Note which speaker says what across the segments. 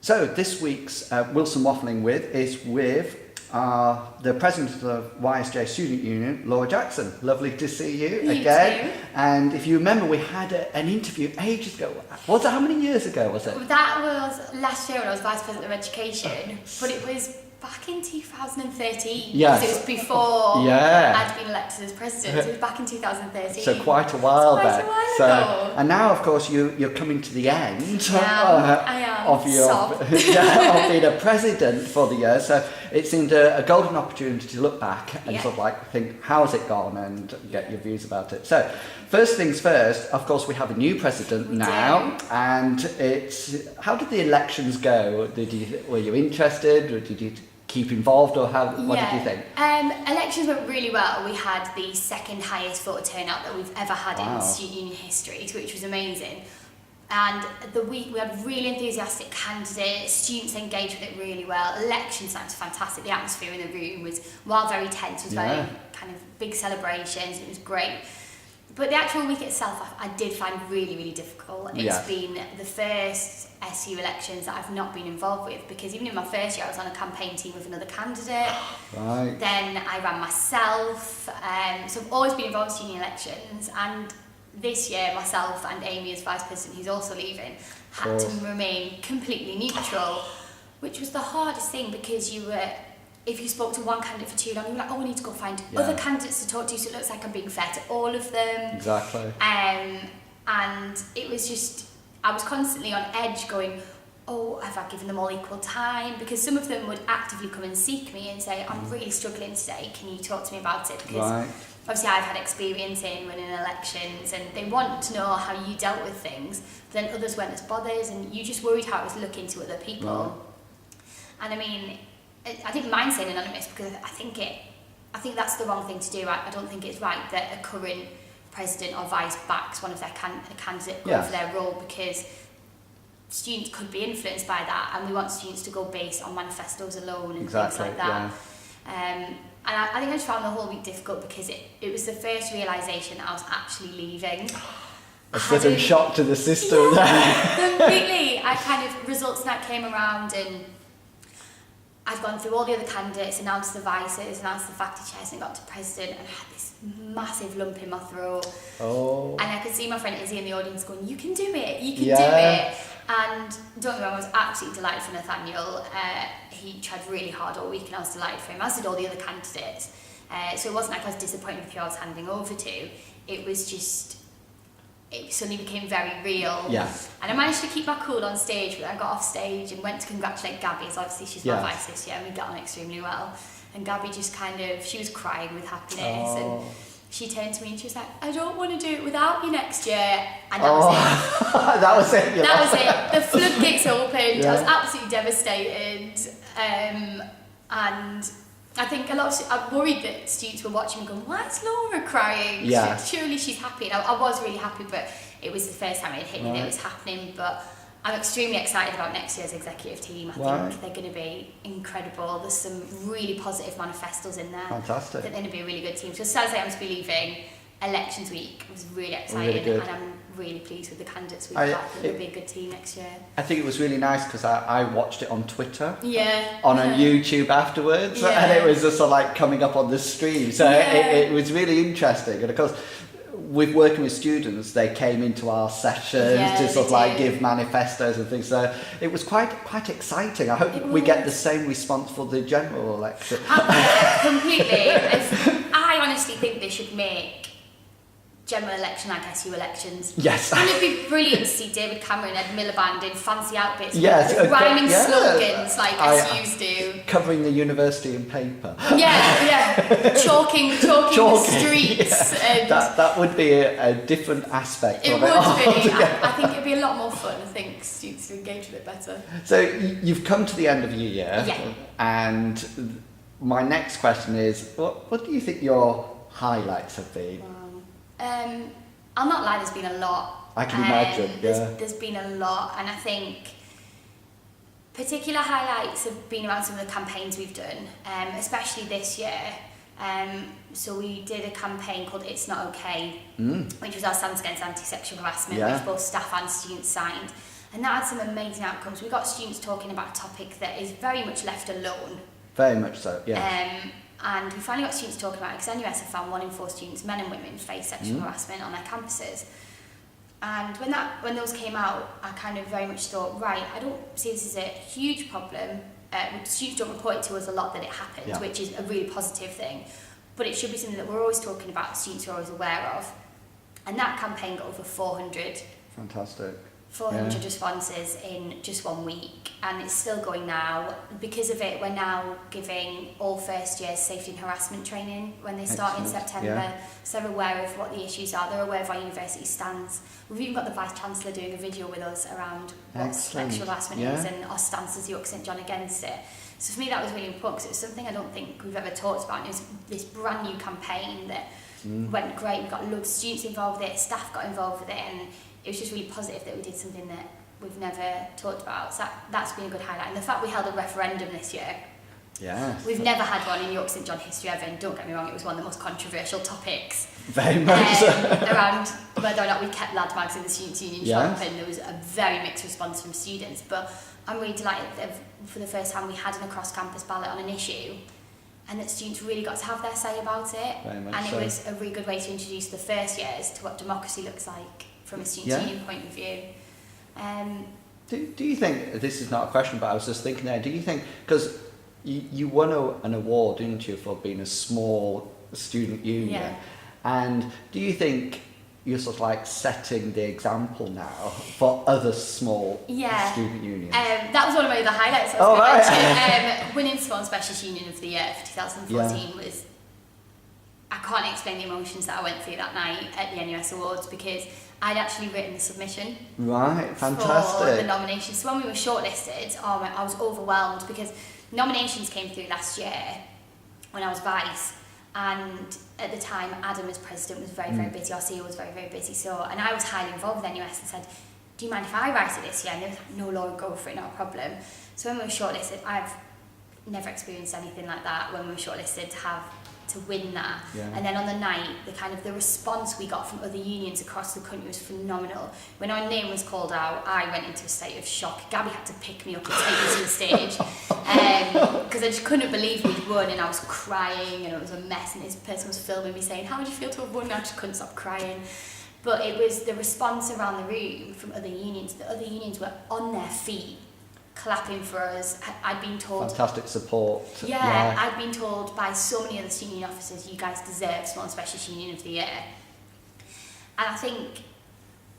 Speaker 1: So this week's Wilson Waffling is with the president of YSJ Student Union, Laura Jackson. Lovely to see you again.
Speaker 2: Too.
Speaker 1: And if you remember, we had an interview ages ago. Was it, how many years ago was it?
Speaker 2: That was last year when I was Vice President of Education, but it was back in 2013.
Speaker 1: Yes.
Speaker 2: So it was before I'd been elected as president. So it was back in 2013.
Speaker 1: So quite a while back.
Speaker 2: Ago.
Speaker 1: And now, of course, you're coming to the end
Speaker 2: I am.
Speaker 1: of of being a president for the year. So it seemed a golden opportunity to look back and sort of like think, how's it gone, and get your views about it. So first things first, of course, we have a new president now, and it's how did the elections go? Were you interested, or did you keep involved, or what did you think?
Speaker 2: Elections went really well. We had the second highest voter turnout that we've ever had in student union history, which was amazing. And we had really enthusiastic candidates, students engaged with it really well. Election night was fantastic. The atmosphere in the room was, while very tense, was very kind of big celebrations. It was great. But the actual week itself, I did find really, really difficult. It's been the first SU elections that I've not been involved with, because even in my first year, I was on a campaign team with another candidate.
Speaker 1: Right.
Speaker 2: Then I ran myself. So I've always been involved in student elections. And this year, myself and Amy, as Vice President, who's also leaving, had to remain completely neutral, which was the hardest thing, because if you spoke to one candidate for too long, you were like, oh, we need to go find other candidates to talk to, so it looks like I'm being fair to all of them.
Speaker 1: Exactly.
Speaker 2: And it was just, I was constantly on edge going, oh, have I given them all equal time? Because some of them would actively come and seek me and say, I'm really struggling today, can you talk to me about it? Because obviously I've had experience in winning elections, and they want to know how you dealt with things, but then others weren't as bothered, and you just worried how it was looking to other people. And I mean, I didn't mind saying anonymous, because I think that's the wrong thing to do. I don't think it's right that a current president or vice backs one of their candidate going for their role, because students could be influenced by that, and we want students to go based on manifestos alone and things like that. And I think I just found the whole week difficult, because it was the first realisation that I was actually leaving.
Speaker 1: A sudden shock to the system.
Speaker 2: Completely. Results night came around, and I'd gone through all the other candidates, announced the vices, announced the faculty chairs, and got to president, and I had this massive lump in my throat. And I could see my friend Izzy in the audience going, you can do it, you can do it. And don't get me wrong, I was absolutely delighted for Nathaniel. He tried really hard all week, and I was delighted for him, as did all the other candidates. So it wasn't like I was disappointed with who I was handing over to. It was just, it suddenly became very real. And I managed to keep my cool on stage, but I got off stage and went to congratulate Gabby, as obviously she's my vice this year, and we got on extremely well. And Gabby just she was crying with happiness, and she turned to me and she was like, I don't want to do it without you next year. And that was it.
Speaker 1: That was it.
Speaker 2: That was it. The floodgates opened. I was absolutely devastated. And I think I'm worried that students were watching and going, why is Laura crying? Surely she's happy. And I was really happy, but it was the first time it hit me that it was happening. But I'm extremely excited about next year's executive team. I think they're going to be incredible. There's some really positive manifestos in there.
Speaker 1: Fantastic.
Speaker 2: I think they're going to be a really good team. So sad as I am to be leaving, elections week was really exciting, and I'm really pleased with the candidates we've got. I think it'll be a good team next year.
Speaker 1: I think it was really nice, because I watched it on Twitter,
Speaker 2: on
Speaker 1: YouTube afterwards, and it was just sort of like coming up on the stream. So it was really interesting. And of course, with working with students, they came into our sessions to sort of like give manifestos and things. So it was quite exciting. I hope we get the same response for the general election.
Speaker 2: Completely. I honestly think they should make general election like SU elections.
Speaker 1: Yes.
Speaker 2: Wouldn't it be brilliant to see David Cameron and Ed Miliband in fancy outfits
Speaker 1: with
Speaker 2: rhyming slogans like SUs do?
Speaker 1: Covering the university in paper.
Speaker 2: Chalking the streets. And
Speaker 1: that would be a different aspect of it.
Speaker 2: It would be. I think it'd be a lot more fun. I think students would engage with it better.
Speaker 1: So you've come to the end of your year. And my next question is, what do you think your highlights have been?
Speaker 2: I'll not lie, there's been a lot.
Speaker 1: I can imagine,
Speaker 2: There's been a lot, and I think particular highlights have been around some of the campaigns we've done, especially this year. So we did a campaign called It's Not Okay, which was our Stance Against Anti-Sexual Harassment, which both staff and students signed. And that had some amazing outcomes. We got students talking about a topic that is very much left alone.
Speaker 1: Very much so, yeah.
Speaker 2: And we finally got students talking about it, because NUS have found 1 in 4 students, men and women, face sexual harassment on their campuses. And when those came out, I kind of very much thought, right, I don't see this as a huge problem. Students don't report it to us a lot that it happens, which is a really positive thing. But it should be something that we're always talking about, students are always aware of. And that campaign got over 400.
Speaker 1: Fantastic.
Speaker 2: 400 responses in just 1 week, and it's still going now. Because of it, we're now giving all first years safety and harassment training when they start in September, so they're aware of what the issues are, they're aware of our university stands. We've even got the Vice-Chancellor doing a video with us around what sexual harassment is and our stance as York St John against it. So for me that was really important, because it was something I don't think we've ever talked about. It was this brand new campaign that went great. We got loads of students involved with it, staff got involved with it, and it was just really positive that we did something that we've never talked about. So that's been a good highlight. And the fact we held a referendum this year.
Speaker 1: Yes.
Speaker 2: We've never had one in York St John history ever, and don't get me wrong, it was one of the most controversial topics.
Speaker 1: Very much so.
Speaker 2: Around whether or not we kept lad mags in the Students' Union shop, and there was a very mixed response from students. But I'm really delighted that for the first time we had an across-campus ballot on an issue, and that students really got to have their say about it.
Speaker 1: Very much
Speaker 2: and
Speaker 1: so.
Speaker 2: It was a really good way to introduce the first years to what democracy looks like from a Students' Union point of view.
Speaker 1: Do you think, this is not a question, but I was just thinking there, do you think, because you won an award, didn't you, for being a small student union, and do you think you're sort of like setting the example now for other small student unions?
Speaker 2: That was one of my other highlights. Winning Small Specialist Union of the Year for 2014 was, I can't explain the emotions that I went through that night at the NUS Awards, because I'd actually written the submission.
Speaker 1: Right, fantastic.
Speaker 2: For the nominations. So when we were shortlisted, I was overwhelmed, because nominations came through last year when I was vice, and at the time Adam as president was very, very busy, our CEO was very, very busy, and I was highly involved with NUS and said, do you mind if I write it this year? And they were like, no, Laura, go for it, not a problem. So when we were shortlisted, I've never experienced anything like that when we were shortlisted to win that. And then on the night, the response we got from other unions across the country was phenomenal. When our name was called out, I went into a state of shock. Gabby had to pick me up and take me to the stage, because I just couldn't believe we'd won, and I was crying, and it was a mess, and this person was filming me saying, how would you feel to have won? And I just couldn't stop crying. But it was the response around the room from other unions. The other unions were on their feet, clapping for us. I'd been told...
Speaker 1: Fantastic support.
Speaker 2: Yeah, I'd been told by so many other student union officers, you guys deserve Small and Specialist Union of the Year. And I think,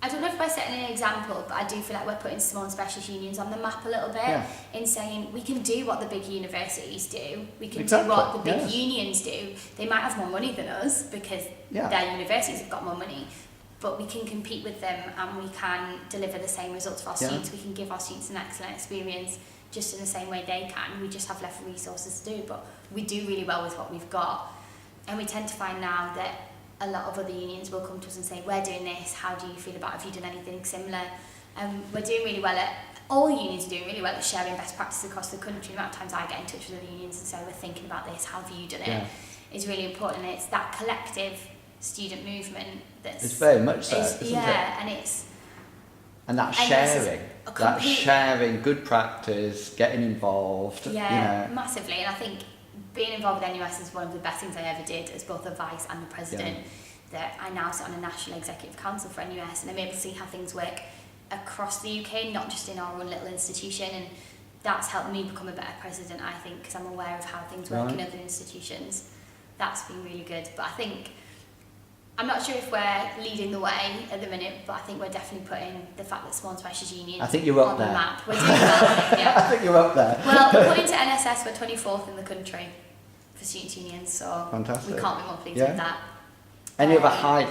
Speaker 2: I don't know if by setting an example, but I do feel like we're putting small and specialist unions on the map a little bit, in saying we can do what the big universities do, we can do what the big unions do. They might have more money than us, because their universities have got more money, but we can compete with them, and we can deliver the same results for our students. We can give our students an excellent experience just in the same way they can. We just have less resources to do, but we do really well with what we've got. And we tend to find now that a lot of other unions will come to us and say, we're doing this, how do you feel about it? Have you done anything similar? We're doing really well all unions are doing really well at sharing best practices across the country. The amount of times I get in touch with other unions and say, we're thinking about this, how have you done it? Is really important. And it's that collective student movement that's...
Speaker 1: It's very much so, isn't it?
Speaker 2: And it's...
Speaker 1: And that sharing good practice, getting involved.
Speaker 2: Massively. And I think being involved with NUS is one of the best things I ever did as both a vice and the president. That I now sit on a national executive council for NUS, and I'm able to see how things work across the UK, not just in our own little institution. And that's helped me become a better president, I think, because I'm aware of how things work in other institutions. That's been really good. But I think, I'm not sure if we're leading the way at the minute, but I think we're definitely putting the fact that small and specialist unions
Speaker 1: I think you're up
Speaker 2: on
Speaker 1: there.
Speaker 2: the map. We're doing well,
Speaker 1: I think you're up there.
Speaker 2: Well, according to NSS, we're 24th in the country for students' unions, so
Speaker 1: fantastic.
Speaker 2: We can't be more pleased with that.
Speaker 1: Any other high?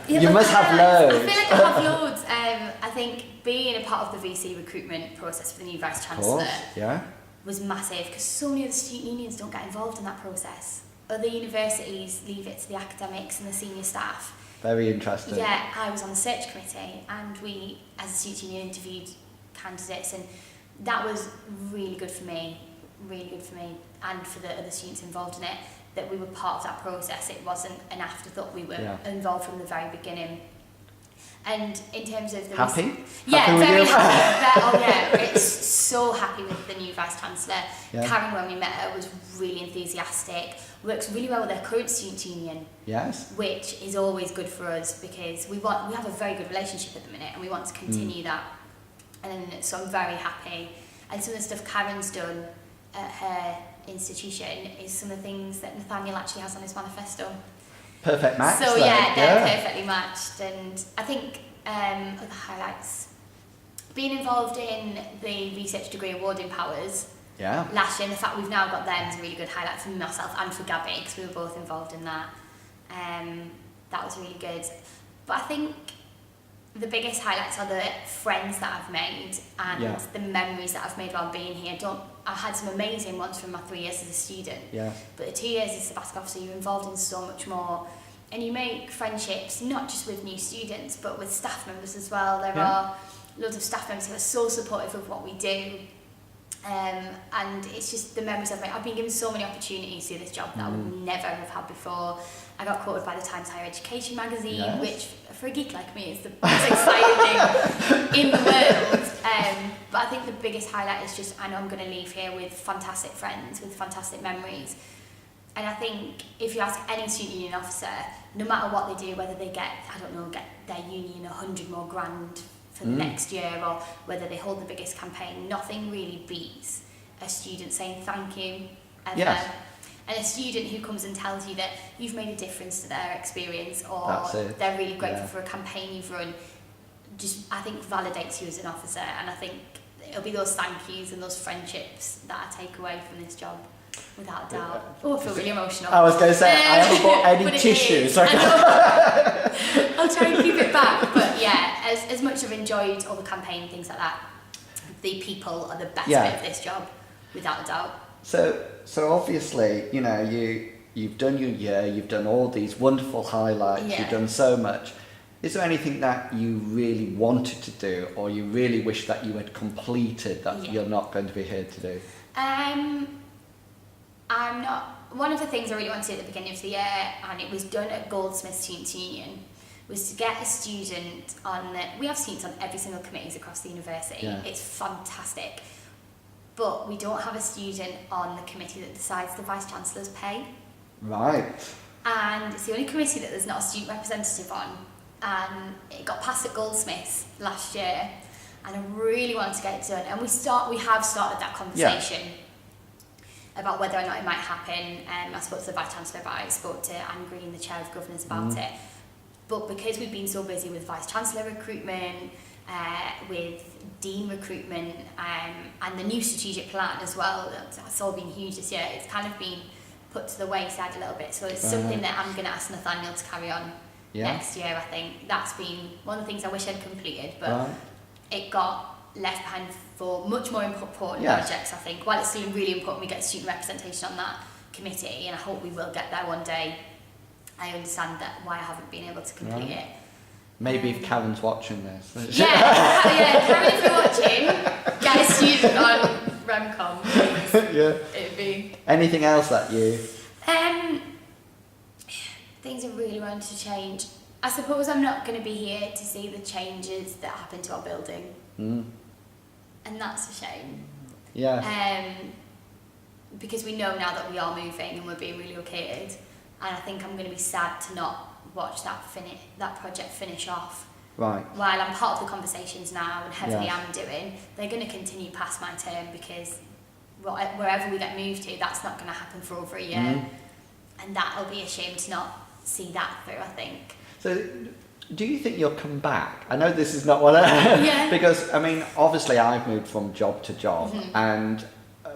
Speaker 1: You must have loads.
Speaker 2: I feel like I have loads. I think being a part of the VC recruitment process for the new Vice Chancellor was massive, because so many of the student unions don't get involved in that process. Other universities leave it to the academics and the senior staff.
Speaker 1: Very interesting.
Speaker 2: Yeah, I was on the search committee, and we, as a student union, interviewed candidates, and that was really good for me, and for the other students involved in it, that we were part of that process. It wasn't an afterthought, we were involved from the very beginning. And in terms of the
Speaker 1: Happy?
Speaker 2: Yeah,
Speaker 1: happy with
Speaker 2: very
Speaker 1: you?
Speaker 2: happy. Oh yeah, it's so happy with the new Vice Chancellor.
Speaker 1: Yeah.
Speaker 2: Karen, when we met her, was really enthusiastic, works really well with their current student union,
Speaker 1: Yes.
Speaker 2: which is always good for us because we have a very good relationship at the minute and we want to continue that. And so I'm very happy. And some of the stuff Karen's done at her institution is some of the things that Nathaniel actually has on his manifesto.
Speaker 1: Perfect match.
Speaker 2: So
Speaker 1: then.
Speaker 2: yeah, they're perfectly matched. And I think other highlights, being involved in the research degree awarding powers
Speaker 1: Yeah.
Speaker 2: last year, and the fact we've now got them is a really good highlight for myself and for Gabby because we were both involved in that. That was really good. But I think the biggest highlights are the friends that I've made and the memories that I've made while being here. I've had some amazing ones from my 3 years as a student,
Speaker 1: Yeah.
Speaker 2: but the 2 years as a sabbatical officer, you're involved in so much more. And you make friendships, not just with new students, but with staff members as well. There are loads of staff members who are so supportive of what we do. And it's just the memories I've made. I've been given so many opportunities to do this job that I would never have had before. I got quoted by the Times Higher Education magazine, which for a geek like me is the most exciting thing in the world. But I think the biggest highlight is just I know I'm going to leave here with fantastic friends, with fantastic memories. And I think if you ask any student union officer, no matter what they do, whether they get their union 100 more grand for the next year, or whether they hold the biggest campaign, nothing really beats a student saying thank you. And a student who comes and tells you that you've made a difference to their experience, or they're really grateful for a campaign you've run, just I think validates you as an officer. And I think it'll be those thank yous and those friendships that I take away from this job. Without a doubt. Oh, I feel really emotional.
Speaker 1: I was going to say, I haven't bought any tissues.
Speaker 2: I'll try and keep it back. But yeah, as much as I've enjoyed all the campaign, things like that, the people are the best bit of this job, without a doubt.
Speaker 1: So obviously, you know, you've done your year, you've done all these wonderful highlights, you've done so much. Is there anything that you really wanted to do, or you really wish that you had completed that you're not going to be here to do?
Speaker 2: I'm not. One of the things I really wanted to do at the beginning of the year, and it was done at Goldsmiths Students' Union, was to get a student on the. We have students on every single committees across the university. Yeah. It's fantastic, but we don't have a student on the committee that decides the Vice Chancellor's pay.
Speaker 1: Right.
Speaker 2: And it's the only committee that there's not a student representative on, and it got passed at Goldsmiths last year, and I really wanted to get it done. And we have started that conversation. Yeah. About whether or not it might happen. I spoke to the Vice Chancellor about it, I spoke to Anne Green, the Chair of Governors, about it. But because we've been so busy with Vice Chancellor recruitment, with Dean recruitment, and the new strategic plan as well, that's all been huge this year, it's kind of been put to the wayside a little bit. So it's something that I'm going to ask Nathaniel to carry on next year, I think. That's been one of the things I wish I'd completed, but it got left behind for much more important projects, I think. While it's still really important we get student representation on that committee, and I hope we will get there one day, I understand that why I haven't been able to complete it.
Speaker 1: Maybe if Karen's watching this.
Speaker 2: Karen, if you're watching, get a student on REMCOM, please. It'd be... Anything
Speaker 1: else that you...
Speaker 2: things I really want to change. I suppose I'm not going to be here to see the changes that happen to our building. And that's a shame. Because we know now that we are moving and we're being relocated, and I think I'm going to be sad to not watch that project finish off.
Speaker 1: Right.
Speaker 2: While I'm part of the conversations now and heavily am doing, they're going to continue past my term, because wherever we get moved to, that's not going to happen for over a year, and that'll be a shame to not see that through, I think.
Speaker 1: So, do you think you'll come back? I know this is not what because, I mean, obviously I've moved from job to job, and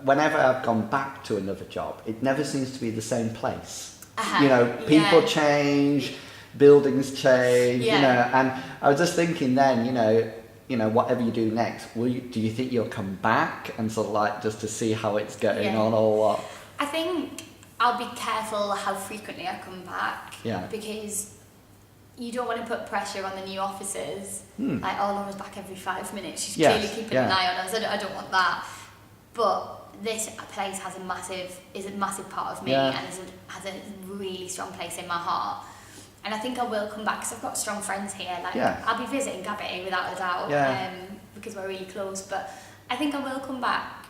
Speaker 1: whenever I've gone back to another job, it never seems to be the same place. You know, people change, buildings change, you know, and I was just thinking then, you know, whatever you do next, do you think you'll come back and sort of like just to see how it's going on, or what?
Speaker 2: I think I'll be careful how frequently I come back, because you don't want to put pressure on the new officers. Like, Laura's back every 5 minutes. She's clearly keeping an eye on us. I don't want that. But this place is a massive part of me, and has a really strong place in my heart. And I think I will come back because I've got strong friends here. Like,
Speaker 1: Yeah.
Speaker 2: I'll be visiting Gabby without a doubt,
Speaker 1: Yeah.
Speaker 2: because we're really close. But I think I will come back.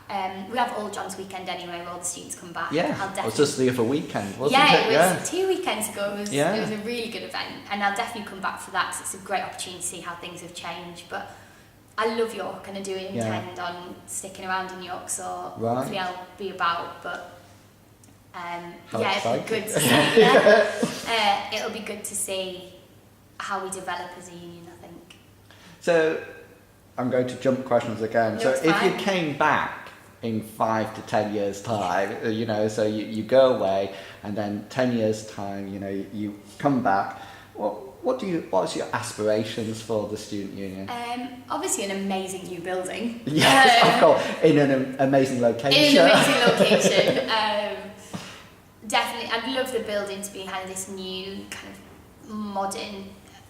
Speaker 2: We have All John's weekend anyway, where all the students come back.
Speaker 1: Yeah,
Speaker 2: I'll
Speaker 1: it was just the other weekend, wasn't
Speaker 2: yeah,
Speaker 1: it?
Speaker 2: it was 2 weekends ago. It was
Speaker 1: Yeah.
Speaker 2: a really good event, and I'll definitely come back for that because it's a great opportunity to see how things have changed. But I love York, and I do intend on sticking around in York, so hopefully I'll be about. But it'll be good to see. It'll be good to see how we develop as a union, I think.
Speaker 1: So I'm going to jump questions again.
Speaker 2: No,
Speaker 1: So
Speaker 2: it's
Speaker 1: if
Speaker 2: fine.
Speaker 1: you came back in 5 to 10 years time, you know, so you go away and then 10 years time, you know, you come back, what's your aspirations for the student union?
Speaker 2: Obviously an amazing new building.
Speaker 1: Yes, of course, in an amazing location.
Speaker 2: In an amazing location. Definitely, I'd love the building to be kind of this new, kind of modern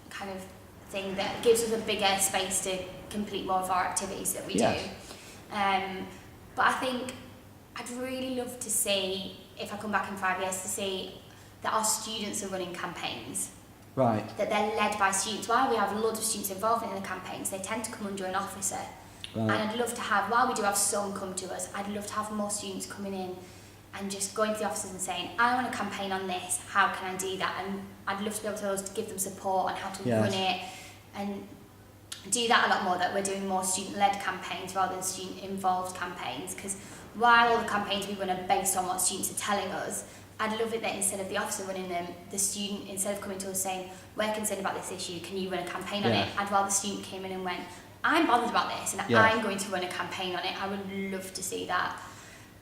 Speaker 2: kind of thing that gives us a bigger space to complete more of our activities that we
Speaker 1: Yes.
Speaker 2: do. But I think I'd really love to see, if I come back in 5 years, to see that our students are running campaigns.
Speaker 1: Right.
Speaker 2: That they're led by students. While we have loads of students involved in the campaigns, they tend to come under an officer.
Speaker 1: Right.
Speaker 2: And I'd love to have, while we do have some come to us, I'd love to have more students coming in and just going to the officers and saying, I want to campaign on this, how can I do that? And I'd love to be able to give them support on how to
Speaker 1: Yes.
Speaker 2: run it and do that a lot more, that we're doing more student-led campaigns rather than student-involved campaigns. Because while all the campaigns we run are based on what students are telling us, I'd love it that instead of the officer running them, the student, instead of coming to us saying, we're concerned about this issue, can you run a campaign on it? I'd rather the student came in and went, I'm bothered about this and I'm going to run a campaign on it. I would love to see that.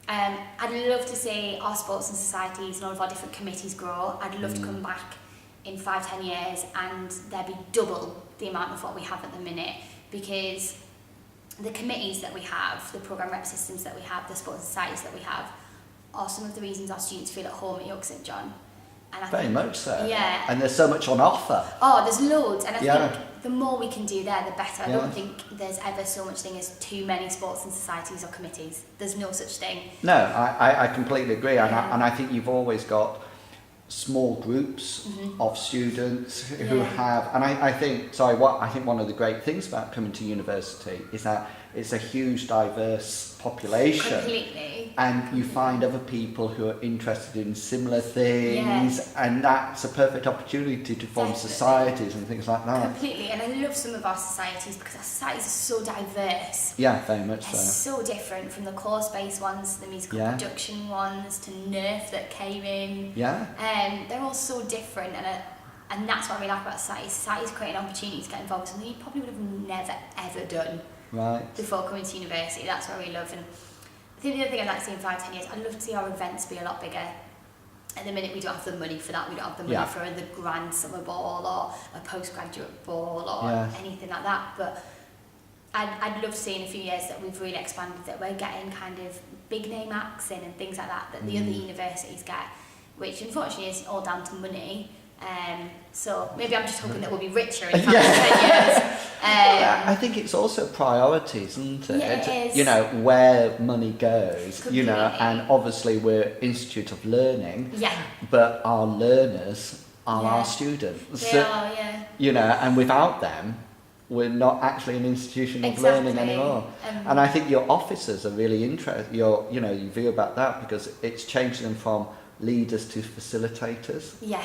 Speaker 2: I'd love to see our sports and societies and all of our different committees grow. I'd love to come back in 5-10 years and there be double the amount of what we have at the minute, because the committees that we have, the programme rep systems that we have, the sports and societies that we have, are some of the reasons our students feel at home at York St John. And I
Speaker 1: Very
Speaker 2: think,
Speaker 1: much so.
Speaker 2: Yeah.
Speaker 1: And there's so much on offer.
Speaker 2: Oh, there's loads, and I
Speaker 1: Yeah.
Speaker 2: think the more we can do there, the better. I
Speaker 1: Yeah.
Speaker 2: don't think there's ever so much thing as too many sports and societies or committees. There's no such thing.
Speaker 1: No, I completely agree. And I think you've always got small groups of students who have, and I think one of the great things about coming to university is that it's a huge diverse population.
Speaker 2: Completely.
Speaker 1: And you find other people who are interested in similar things, and that's a perfect opportunity to form
Speaker 2: Definitely.
Speaker 1: societies and things like that.
Speaker 2: Completely. And I love some of our societies because our societies are so diverse.
Speaker 1: Yeah, very much
Speaker 2: They're
Speaker 1: so.
Speaker 2: so different, from the course-based ones to the musical production ones to Nerf that came in.
Speaker 1: Yeah.
Speaker 2: They're all so different, and that's what I really like about society. Society's creating opportunities to get involved with something you probably would have never ever done
Speaker 1: Right.
Speaker 2: before coming to university. That's what I really love. And I think the other thing I'd like to see in 5-10 years, I'd love to see our events be a lot bigger. At the minute we don't have the money for that. We don't have the money for the grand summer ball or a postgraduate ball or anything like that. But I'd love to see in a few years that we've really expanded, that we're getting kind of big name acts in and things like that the other universities get, which unfortunately is all down to money. So maybe I'm just hoping that we'll be richer in 5 to 10 years.
Speaker 1: I think it's also priorities, isn't it?
Speaker 2: Yeah, it is.
Speaker 1: You know, where money goes, you know,
Speaker 2: Completely.
Speaker 1: and obviously we're Institute of Learning,
Speaker 2: Yeah.
Speaker 1: but our learners are our students.
Speaker 2: They are, yeah.
Speaker 1: You know, and without them, we're not actually an institution of learning anymore. And I think your officers are really interested, you view about that, because it's changed them from leaders to facilitators.
Speaker 2: Yeah.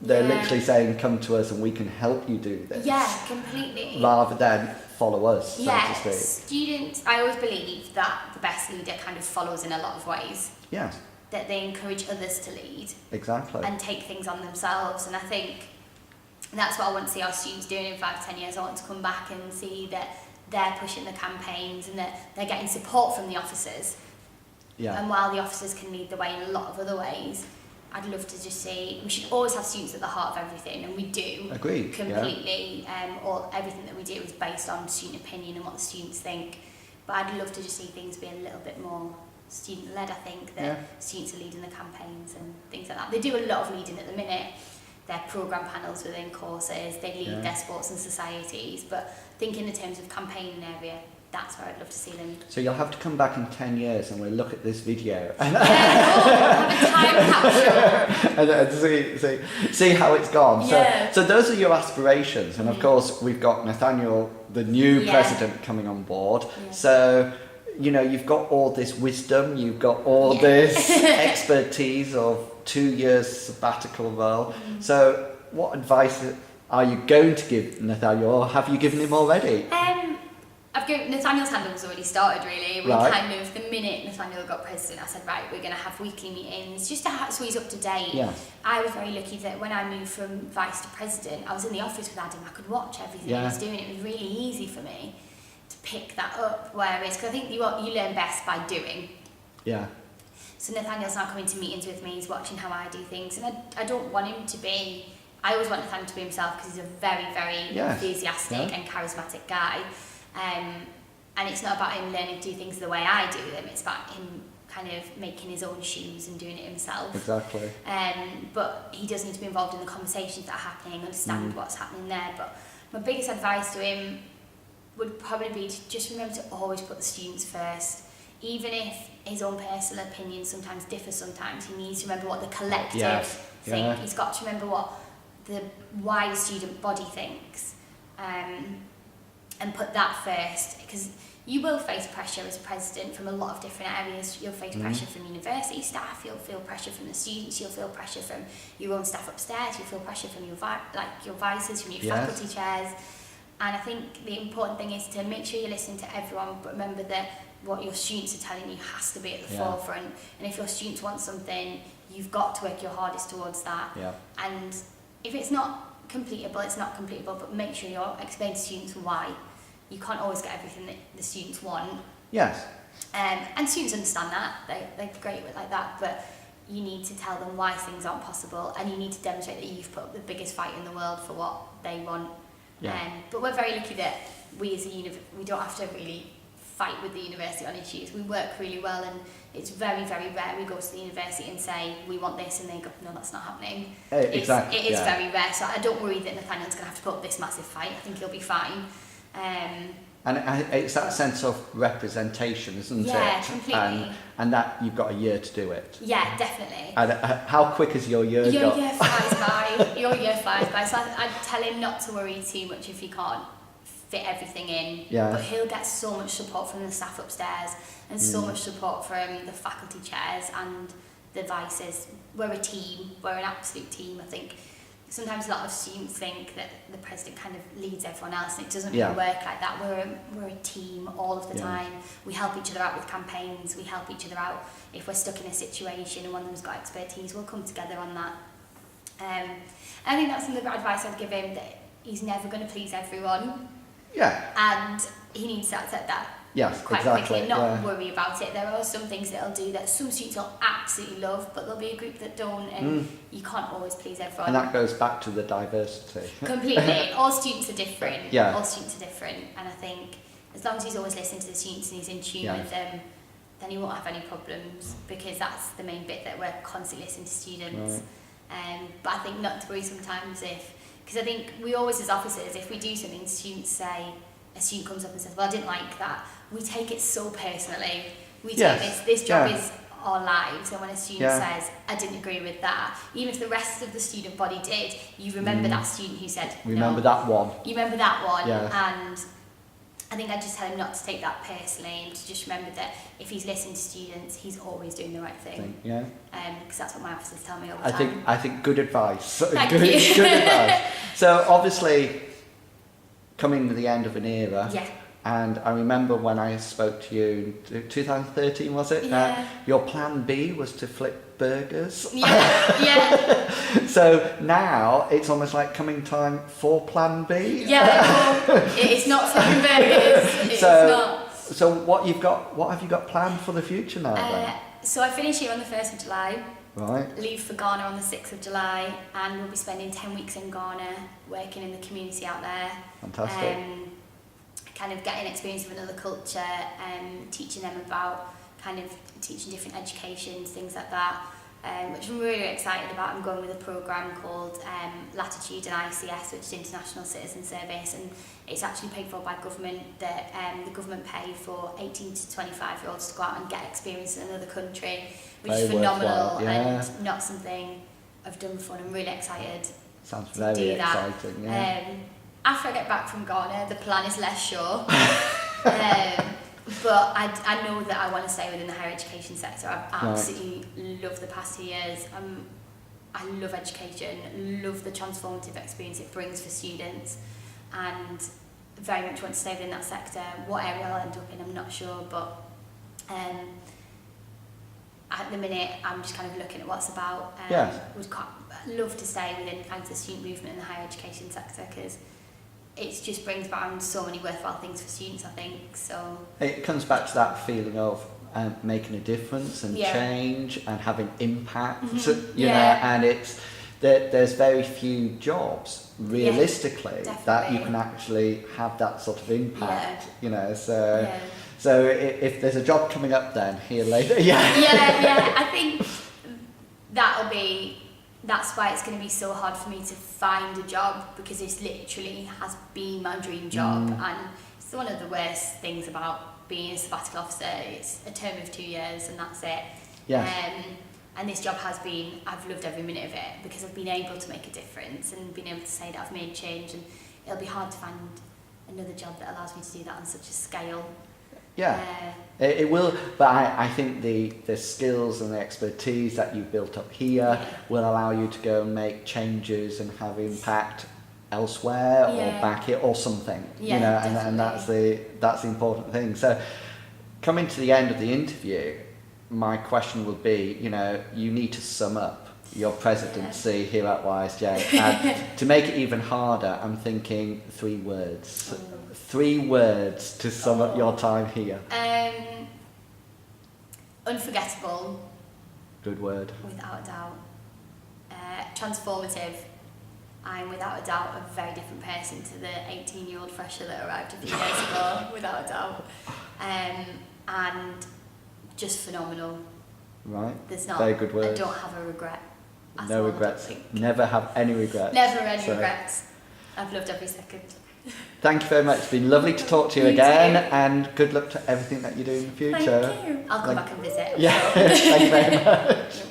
Speaker 1: They're literally saying, come to us and we can help you do this.
Speaker 2: Yeah, completely.
Speaker 1: Rather than follow us, so
Speaker 2: Yeah,
Speaker 1: to speak.
Speaker 2: students, I always believe that the best leader kind of follows in a lot of ways.
Speaker 1: Yes,
Speaker 2: That they encourage others to lead
Speaker 1: exactly.
Speaker 2: and take things on themselves. And I think that's what I want to see our students doing in 5 to 10 years. I want to come back and see that they're pushing the campaigns and that they're getting support from the officers.
Speaker 1: Yeah.
Speaker 2: And while the officers can lead the way in a lot of other ways, I'd love to just see, we should always have students at the heart of everything, and we do.
Speaker 1: Agreed.
Speaker 2: Completely. Everything that we do is based on student opinion and what the students think. But I'd love to just see things be a little bit more student-led, I think, that students are leading the campaigns and things like that. They do a lot of leading at the minute. Their programme panels within courses, they lead their sports and societies, but thinking in terms of campaigning area, that's where I'd love to see them.
Speaker 1: So you'll have to come back in 10 years and we'll look at this video and,
Speaker 2: Have a time capsule.
Speaker 1: and see how it's gone.
Speaker 2: Yeah.
Speaker 1: So those are your aspirations, and of course we've got Nathaniel, the new president, coming on board.
Speaker 2: Yeah.
Speaker 1: So you've got all this wisdom, you've got all this expertise of 2 years sabbatical role. So what advice are you going to give Nathaniel, or have you given him already?
Speaker 2: Nathaniel's handle's already started, really. We
Speaker 1: Right.
Speaker 2: kind of, the minute Nathaniel got president, I said, right, we're going to have weekly meetings just so he's up to date.
Speaker 1: Yeah.
Speaker 2: I was very lucky that when I moved from vice to president, I was in the office with Adam. I could watch everything he was doing. It was really easy for me to pick that up. Whereas, because I think you learn best by doing.
Speaker 1: Yeah.
Speaker 2: So Nathaniel's now coming to meetings with me. He's watching how I do things, and I don't want him to be. I always want Nathaniel to be himself because he's a very, very enthusiastic and charismatic guy. And it's not about him learning to do things the way I do them. It's about him kind of making his own shoes and doing it himself.
Speaker 1: Exactly.
Speaker 2: But he does need to be involved in the conversations that are happening, understand what's happening there. But my biggest advice to him would probably be to just remember to always put the students first. Even if his own personal opinions sometimes differ sometimes, he needs to remember what the collective think. Yeah. He's got to remember what the wider student body thinks. And put that first, because you will face pressure as a president from a lot of different areas. You'll face pressure from university staff, you'll feel pressure from the students, you'll feel pressure from your own staff upstairs, you'll feel pressure from your vices, from your faculty chairs. And I think the important thing is to make sure you listen to everyone, but remember that what your students are telling you has to be at the forefront. And if your students want something, you've got to work your hardest towards that.
Speaker 1: Yeah.
Speaker 2: And if it's not completable, it's not completable, but make sure you're explaining to students why. You can't always get everything that the students want.
Speaker 1: Yes.
Speaker 2: And students understand that. They're great with like that, but you need to tell them why things aren't possible, and you need to demonstrate that you've put up the biggest fight in the world for what they want.
Speaker 1: Yeah.
Speaker 2: But we're very lucky that we as a we don't have to really fight with the university on issues. We work really well, and it's very, very rare we go to the university and say, we want this, and they go, no, that's not happening.
Speaker 1: Exactly.
Speaker 2: It is very rare, so I don't worry that Nathaniel's going to have to put up this massive fight. I think he'll be fine.
Speaker 1: And it's that sense of representation, isn't it?
Speaker 2: Yeah, completely.
Speaker 1: And that you've got a year to do it.
Speaker 2: Yeah, definitely.
Speaker 1: And how quick has your year
Speaker 2: Your
Speaker 1: got?
Speaker 2: year flies by. Your year flies by. So I'd tell him not to worry too much if he can't fit everything in.
Speaker 1: Yeah.
Speaker 2: But he'll get so much support from the staff upstairs, and so much support from the faculty chairs and the vices. We're a team. We're an absolute team, I think. Sometimes a lot of students think that the president kind of leads everyone else, and it doesn't really work like that. We're a team all of the time. We help each other out with campaigns. We help each other out if we're stuck in a situation and one of them's got expertise. We'll come together on that. I think that's some of the advice I'd give him, that he's never going to please everyone.
Speaker 1: Yeah.
Speaker 2: And he needs to accept that.
Speaker 1: Yes,
Speaker 2: quite
Speaker 1: exactly,
Speaker 2: quickly, not worry about it. There are some things that he'll do that some students will absolutely love, but there'll be a group that don't, and you can't always please everyone.
Speaker 1: And that goes back to the diversity.
Speaker 2: Completely. All students are different.
Speaker 1: Yeah.
Speaker 2: All students are different, and I think as long as he's always listening to the students and he's in tune with them, then he won't have any problems, because that's the main bit, that we're constantly listening to students. Right. But I think not to worry sometimes, because I think we always as officers, if we do something, students say, a student comes up and says, well, I didn't like that, we take it so personally. We take this job is our lives, and when a student says, I didn't agree with that, even if the rest of the student body did, you remember that student who said,
Speaker 1: remember that one.
Speaker 2: You remember that one, and I think I just tell him not to take that personally, and to just remember that if he's listening to students, he's always doing the right thing. Because that's what my officers tell me all the time.
Speaker 1: I think good advice.
Speaker 2: Thank you.
Speaker 1: Good advice. So obviously, coming to the end of an era.
Speaker 2: Yeah.
Speaker 1: And I remember when I spoke to you, 2013 was it?
Speaker 2: Yeah.
Speaker 1: Your plan B was to flip burgers.
Speaker 2: Yeah.
Speaker 1: So now it's almost like coming time for plan B.
Speaker 2: Yeah, it's not flipping burgers. It's not.
Speaker 1: So what have you got planned for the future now then?
Speaker 2: So I finish here on the 1st of July.
Speaker 1: Right.
Speaker 2: Leave for Ghana on the 6th of July, and we'll be spending 10 weeks in Ghana, working in the community out there.
Speaker 1: Fantastic.
Speaker 2: Kind of getting experience of another culture, teaching them about kind of teaching different educations, things like that. which I'm really excited about. I'm going with a programme called Latitude and ICS, which is International Citizen Service, and it's actually paid for by government. That the government pay for 18 to 25-year-olds to go out and get experience in another country, which is phenomenal and not something I've done before. And I'm really excited.
Speaker 1: Sounds
Speaker 2: to
Speaker 1: very
Speaker 2: do that.
Speaker 1: exciting. Yeah.
Speaker 2: After I get back from Ghana, the plan is less sure. But I know that I want to stay within the higher education sector. I absolutely love the past 2 years. I love education, love the transformative experience it brings for students, and very much want to stay within that sector. What area I'll end up in, I'm not sure, but at the minute I'm just kind of looking at what's about. Would love to stay within kind of the student movement in the higher education sector, because it just brings around so many worthwhile things for students, I think. So
Speaker 1: it comes back to that feeling of making a difference and change and having impact, you know, and it's there's very few jobs realistically that you can actually have that sort of impact, you know, so so if there's a job coming up then here later,
Speaker 2: I think that's why it's going to be so hard for me to find a job, because this literally has been my dream job, and it's one of the worst things about being a sabbatical officer. It's a term of 2 years and that's it. And this job has been, I've loved every minute of it, because I've been able to make a difference and been able to say that I've made change, and it'll be hard to find another job that allows me to do that on such a scale.
Speaker 1: It will, but I think the skills and the expertise that you've built up here will allow you to go and make changes and have impact elsewhere or back here or something, you know, and that's the important thing. So coming to the end of the interview, my question would be, you know, you need to sum up your presidency here at YSJ, and to make it even harder, I'm thinking 3 words. 3 words to sum up your time here.
Speaker 2: Unforgettable.
Speaker 1: Good word.
Speaker 2: Without a doubt. Transformative. I'm without a doubt a very different person to the 18-year-old fresher that arrived a few years ago, without a doubt. And just phenomenal.
Speaker 1: Right.
Speaker 2: There's not.
Speaker 1: Very good words.
Speaker 2: I don't have a regret.
Speaker 1: No regrets. Never have any regrets.
Speaker 2: Never any regrets. I've loved every second.
Speaker 1: Thank you very much. It's been lovely to talk to you again, and good luck to everything that you do in the future.
Speaker 2: Thank you. I'll come back and visit.
Speaker 1: Yeah, thank you very much.